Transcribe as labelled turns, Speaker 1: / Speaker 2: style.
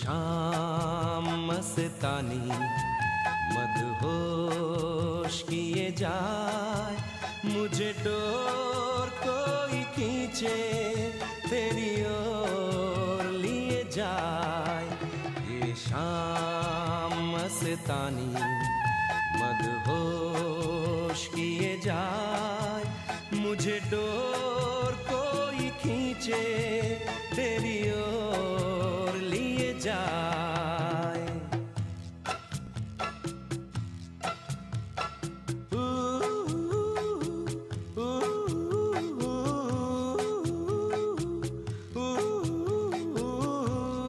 Speaker 1: शाम मस्तानी मदहोश किए जाए, मुझे डोर कोई खींचे तेरी ओर लिए जाए। ये शाम मस्तानी मदहोश किए जाए, मुझे डोर कोई खींचे तेरी